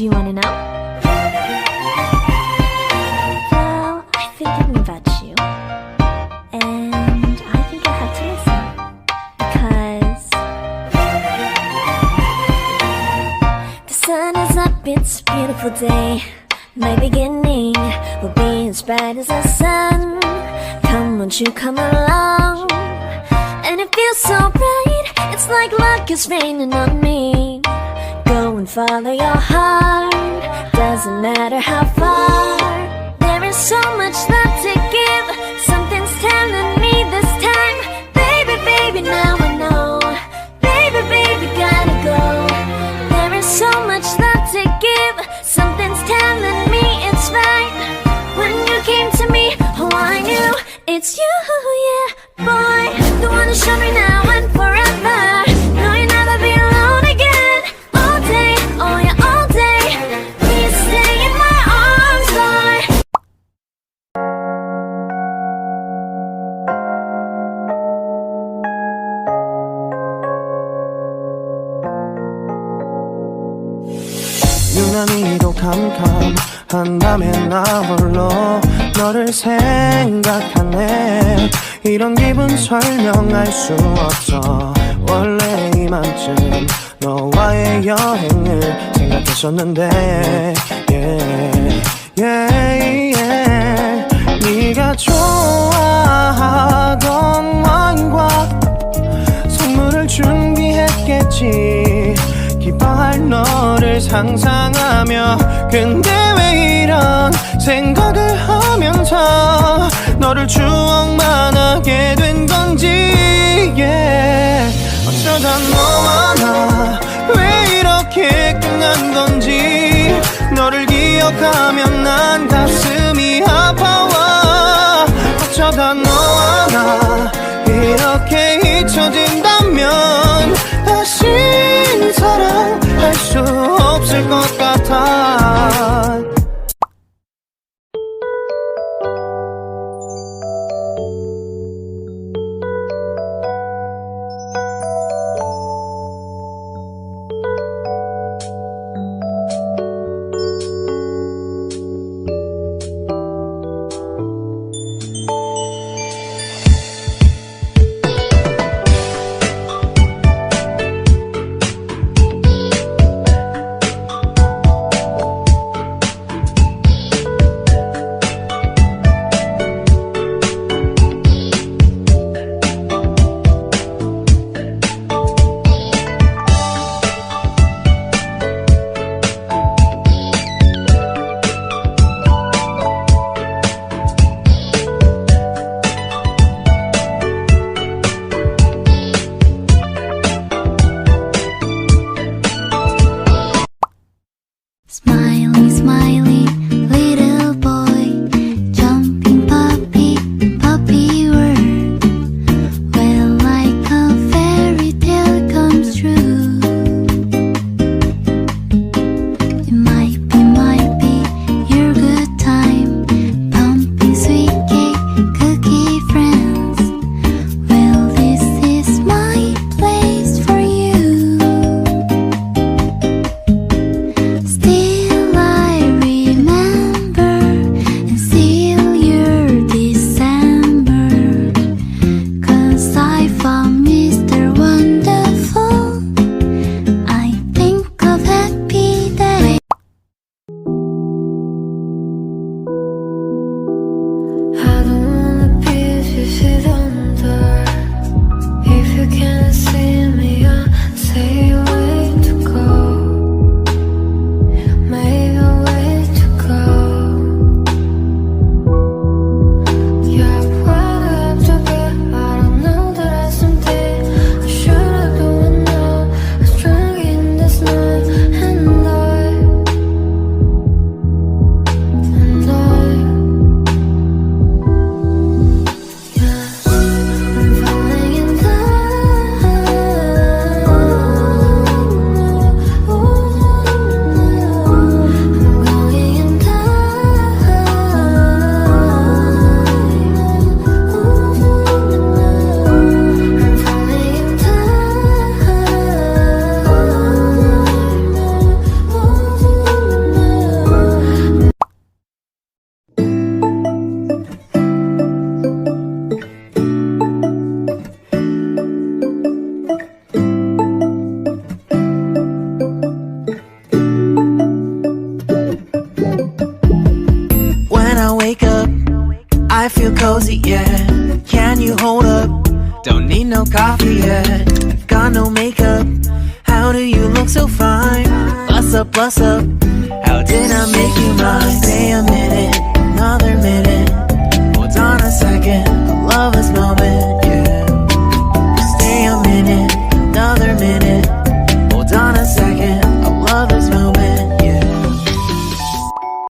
Do you want to know? Well, I've been thinking about you, and I think I have to listen, because the sun is up, it's a beautiful day. My beginning will be as bright as the sun. Come, won't you come along? And it feels so bright, it's like luck is raining on me. Go and follow your heart, doesn't matter how far. There is so much love to give, something's telling me this time. Baby, baby, now I know. Baby, baby, gotta go. There is so much love to give, something's telling me it's right. When you came to me, oh I knew it's you, yeah, boy. The one to show me now and forever. No, you'll never be alone again. All day, oh yeah, all day. Please stay in my arms, boy. 유난히도 캄캄한 밤에 나 홀로 너를 생각하네. 이런 기분 설명할 수 없어. 원래 이맘쯤 너와의 여행을 생각했었는데 네가 좋아하던 와인과 선물을 준비했겠지. 기뻐할 너를 상상하며. 근데 왜 이런 생각을 하면서 너를 추억만 하게 된 건지. 어쩌다 너와 나 왜 이렇게 끝난 건지. 너를 기억하면 난 가슴이 아파와. 어쩌다 너와 나 이렇게 잊혀진다면 다시 사랑할 수 없을 것 같아. Smiley, smiley, little boy, jumping puppy, puppy world, where like a fairy tale comes true. It might be your good time, pumping sweet cake, cookie friends. Well, this is my place for you. Still I remember cozy yet? Can you hold up? Don't need no coffee yet. Got no makeup. How do you look so fine? Bust up, bust up. How did I make you mine?